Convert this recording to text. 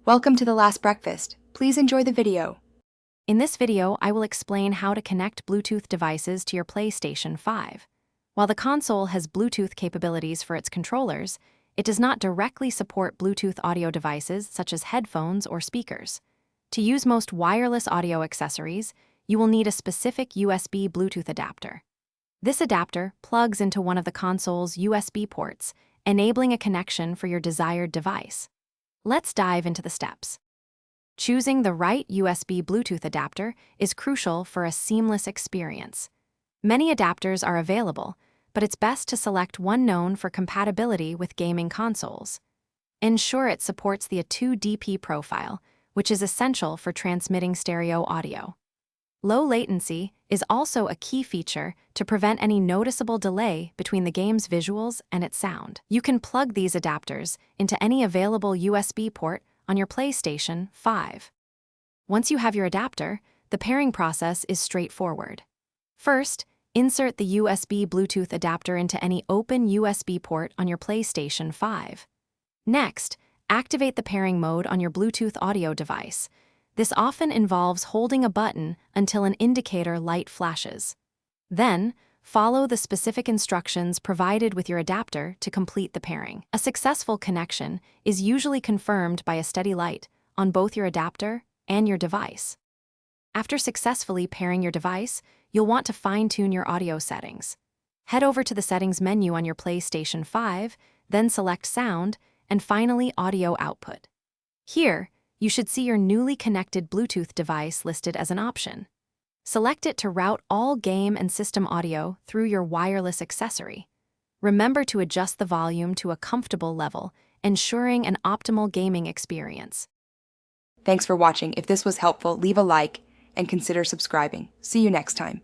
Welcome to The Last Breakfast. Please enjoy the video. In this video, I will explain how to connect Bluetooth devices to your PlayStation 5. While the console has Bluetooth capabilities for its controllers, it does not directly support Bluetooth audio devices such as headphones or speakers. To use most wireless audio accessories, you will need a specific USB Bluetooth adapter. This adapter plugs into one of the console's USB ports, enabling a connection for your desired device. Let's dive into the steps. Choosing the right USB Bluetooth adapter is crucial for a seamless experience. Many adapters are available, but it's best to select one known for compatibility with gaming consoles. Ensure it supports the A2DP profile, which is essential for transmitting stereo audio. Low latency is also a key feature to prevent any noticeable delay between the game's visuals and its sound. You can plug these adapters into any available USB port on your PlayStation 5. Once you have your adapter, the pairing process is straightforward. First, insert the USB Bluetooth adapter into any open USB port on your PlayStation 5. Next, activate the pairing mode on your Bluetooth audio device. This often involves holding a button until an indicator light flashes. Then, follow the specific instructions provided with your adapter to complete the pairing. A successful connection is usually confirmed by a steady light on both your adapter and your device. After successfully pairing your device, you'll want to fine-tune your audio settings. Head over to the Settings menu on your PlayStation 5, then select Sound, and finally Audio Output. Here, you should see your newly connected Bluetooth device listed as an option. Select it to route all game and system audio through your wireless accessory. Remember to adjust the volume to a comfortable level, ensuring an optimal gaming experience. Thanks for watching. If this was helpful, leave a like and consider subscribing. See you next time.